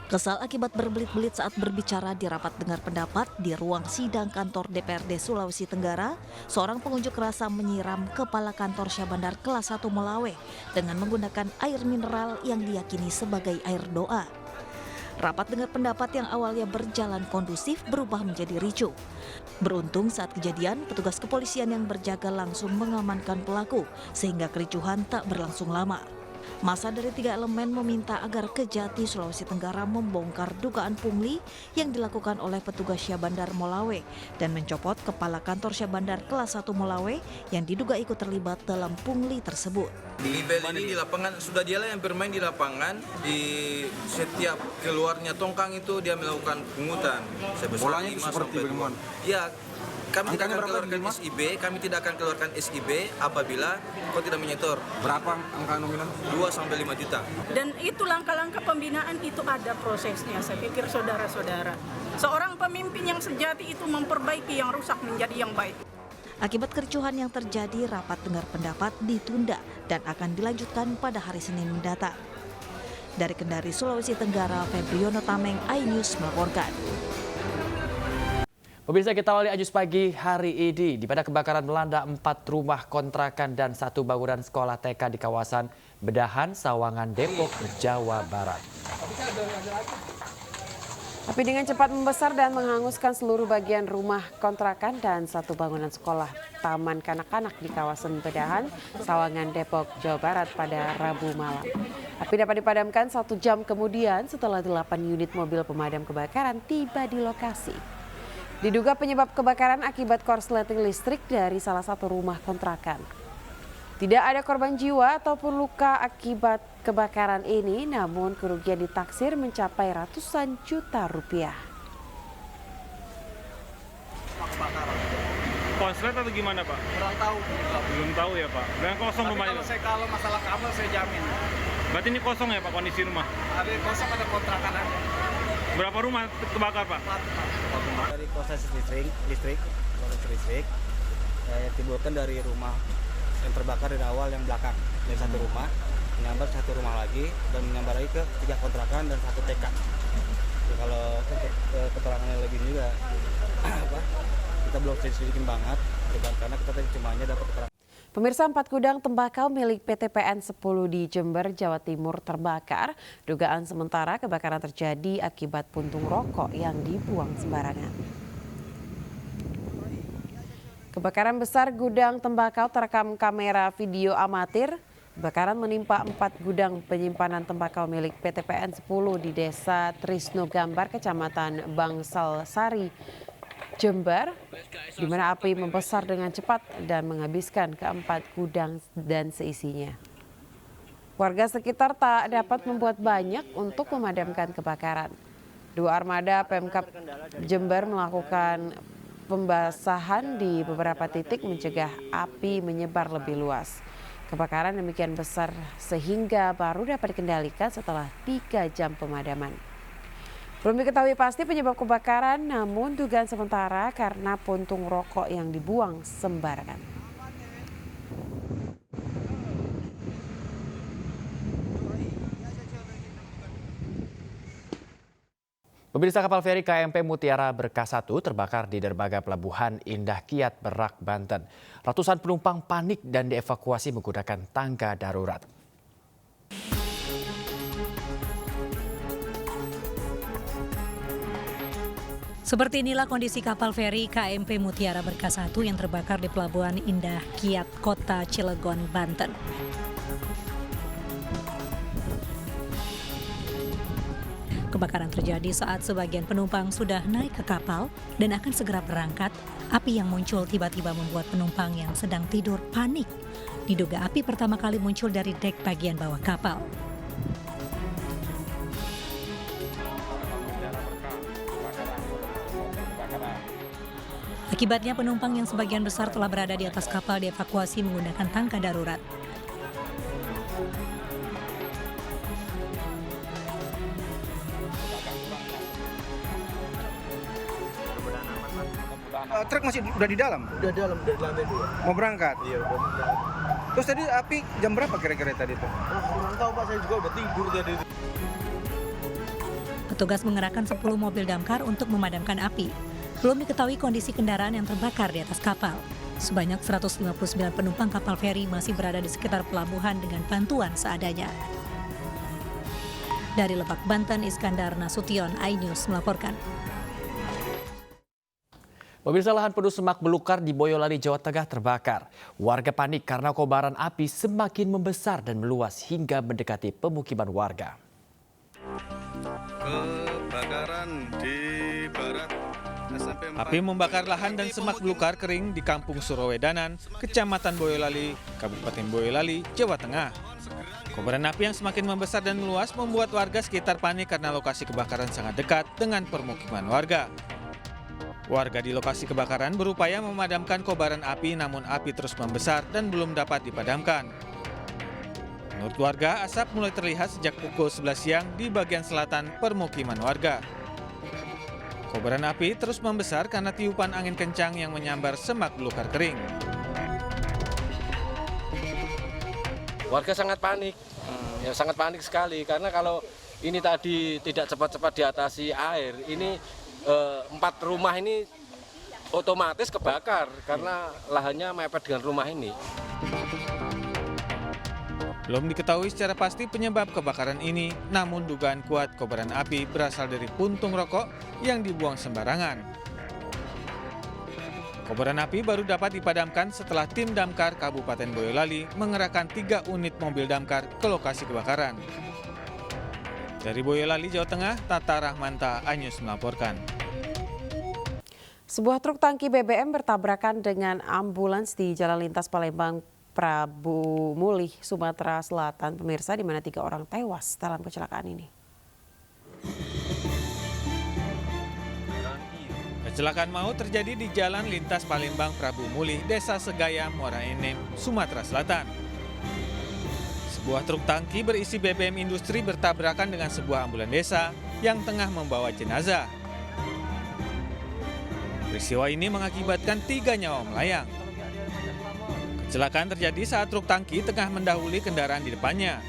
Kesal akibat berbelit-belit saat berbicara di rapat dengar pendapat di ruang sidang kantor DPRD Sulawesi Tenggara, seorang pengunjuk rasa menyiram kepala kantor Syahbandar kelas 1 Melawe dengan menggunakan air mineral yang diyakini sebagai air doa. Rapat dengar pendapat yang awalnya berjalan kondusif berubah menjadi ricuh. Beruntung saat kejadian, petugas kepolisian yang berjaga langsung mengamankan pelaku sehingga kericuhan tak berlangsung lama. Massa dari 3 elemen meminta agar Kejati Sulawesi Tenggara membongkar dugaan pungli yang dilakukan oleh petugas Syahbandar Melawe dan mencopot kepala kantor Syahbandar kelas 1 Melawe yang diduga ikut terlibat dalam pungli tersebut. Di Libel ini di lapangan sudah dialah yang bermain di lapangan, di setiap keluarnya tongkang itu dia melakukan pungutan. Bolanya seperti bagaimana? Ya, kami tidak akan keluarkan SIB, kami tidak akan keluarkan SIB apabila kau tidak menyetor. Berapa angka nominal? 2-5 juta. Dan itu langkah-langkah pembinaan itu ada prosesnya, saya pikir saudara-saudara. Seorang pemimpin yang sejati itu memperbaiki yang rusak menjadi yang baik. Akibat kericuhan yang terjadi, rapat dengar pendapat ditunda dan akan dilanjutkan pada hari Senin mendatang. Dari Kendari, Sulawesi Tenggara, Febriono Tameng, iNews melaporkan. Pemirsa, kita awali Ajus pagi hari ini di mana kebakaran melanda 4 rumah kontrakan dan 1 bangunan sekolah TK di kawasan Bedahan, Sawangan, Depok, Jawa Barat. Api dengan cepat membesar dan menghanguskan seluruh bagian rumah kontrakan dan 1 bangunan sekolah taman kanak-kanak di kawasan Bedahan, Sawangan, Depok, Jawa Barat pada Rabu malam. Api dapat dipadamkan 1 jam kemudian setelah 8 unit mobil pemadam kebakaran tiba di lokasi. Diduga penyebab kebakaran akibat korsleting listrik dari salah satu rumah kontrakan. Tidak ada korban jiwa ataupun luka akibat kebakaran ini, namun kerugian ditaksir mencapai ratusan juta rupiah. Konslet atau gimana, Pak? Kurang tahu. Belum tahu ya, Pak. Dan kosong rumahnya. Kalau masalah kabel saya jamin. Berarti ini kosong ya, Pak, kondisi rumah? Ada kosong, ada kontrakan. Berapa rumah terbakar, Pak? Dari proses listrik timbulkan dari rumah yang terbakar dari awal yang belakang, dari 1 rumah menyambar 1 rumah lagi dan menyambar lagi ke 3 kontrakan dan 1 TK. Jadi kalau untuk keterangannya lebih juga kita belum selidikin banget karena kita tadi cuma hanya dapat keterangan. Pemirsa, 4 gudang tembakau milik PT PN 10 di Jember, Jawa Timur terbakar. Dugaan sementara kebakaran terjadi akibat puntung rokok yang dibuang sembarangan. Kebakaran besar gudang tembakau terekam kamera video amatir. Kebakaran menimpa 4 gudang penyimpanan tembakau milik PT PN 10 di Desa Trisno Gambar, Kecamatan Bangsal Sari, Jember, di mana api membesar dengan cepat dan menghabiskan ke-4 gudang dan seisinya. Warga sekitar tak dapat membuat banyak untuk memadamkan kebakaran. 2 armada Pemkab Jember melakukan pembasahan di beberapa titik mencegah api menyebar lebih luas. Kebakaran demikian besar sehingga baru dapat dikendalikan setelah 3 jam pemadaman. Belum diketahui pasti penyebab kebakaran, namun dugaan sementara karena puntung rokok yang dibuang sembarangan. Pemirsa, kapal feri KMP Mutiara Berkah 1 terbakar di dermaga Pelabuhan Indah Kiat, Merak, Banten. Ratusan penumpang panik dan dievakuasi menggunakan tangga darurat. Seperti inilah kondisi kapal feri KMP Mutiara Berkah 1 yang terbakar di Pelabuhan Indah Kiat, Kota Cilegon, Banten. Kebakaran terjadi saat sebagian penumpang sudah naik ke kapal dan akan segera berangkat. Api yang muncul tiba-tiba membuat penumpang yang sedang tidur panik. Diduga api pertama kali muncul dari dek bagian bawah kapal. Akibatnya penumpang yang sebagian besar telah berada di atas kapal dievakuasi menggunakan tangga darurat. Truk masih udah di dalam? Udah di dalam, dari lantai 2. Mau berangkat? Iya, udah berangkat. Terus tadi api jam berapa kira-kira tadi tuh? Kurang tahu Pak, saya juga udah tidur tadi. Petugas mengerahkan 10 mobil damkar untuk memadamkan api. Belum diketahui kondisi kendaraan yang terbakar di atas kapal. Sebanyak 159 penumpang kapal feri masih berada di sekitar pelabuhan dengan bantuan seadanya. Dari Lebak, Banten, Iskandar Nasution, iNews melaporkan. Pemirsa, lahan penuh semak belukar di Boyolali, Jawa Tengah terbakar. Warga panik karena kobaran api semakin membesar dan meluas hingga mendekati pemukiman warga. Kebakaran di barat SMP 4. Api membakar lahan dan semak belukar kering di Kampung Surowedanan, Kecamatan Boyolali, Kabupaten Boyolali, Jawa Tengah. Kobaran api yang semakin membesar dan meluas membuat warga sekitar panik karena lokasi kebakaran sangat dekat dengan permukiman warga. Warga di lokasi kebakaran berupaya memadamkan kobaran api, namun api terus membesar dan belum dapat dipadamkan. Menurut warga, asap mulai terlihat sejak pukul 11 siang di bagian selatan permukiman warga. Kobaran api terus membesar karena tiupan angin kencang yang menyambar semak belukar kering. Warga sangat panik, sangat panik sekali karena kalau ini tadi tidak cepat-cepat diatasi air, ini 4 rumah ini otomatis kebakar karena lahannya mepet dengan rumah ini. Belum diketahui secara pasti penyebab kebakaran ini, namun dugaan kuat kobaran api berasal dari puntung rokok yang dibuang sembarangan. Kobaran api baru dapat dipadamkan setelah tim damkar Kabupaten Boyolali mengerahkan 3 unit mobil damkar ke lokasi kebakaran. Dari Boyolali, Jawa Tengah, Tata Rahmanta, iNews melaporkan. Sebuah truk tangki BBM bertabrakan dengan ambulans di Jalan Lintas Palembang, Prabu Mulih, Sumatera Selatan, pemirsa, di mana 3 orang tewas dalam kecelakaan ini. Kecelakaan maut terjadi di Jalan Lintas Palembang, Prabu Mulih, Desa Segaya, Muara Enim, Sumatera Selatan. Sebuah truk tangki berisi BBM industri bertabrakan dengan sebuah ambulan desa yang tengah membawa jenazah. Peristiwa ini mengakibatkan 3 nyawa melayang. Kecelakaan terjadi saat truk tangki tengah mendahului kendaraan di depannya.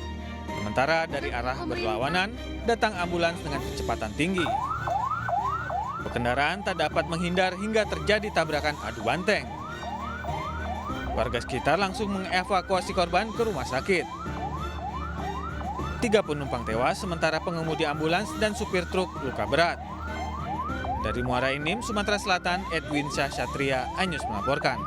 Sementara dari arah berlawanan, datang ambulans dengan kecepatan tinggi. Kendaraan tak dapat menghindar hingga terjadi tabrakan adu banteng. Warga sekitar langsung mengevakuasi korban ke rumah sakit. 3 penumpang tewas, sementara pengemudi ambulans dan supir truk luka berat. Dari Muara Enim, Sumatera Selatan, Edwin Syah Satria, iNews melaporkan.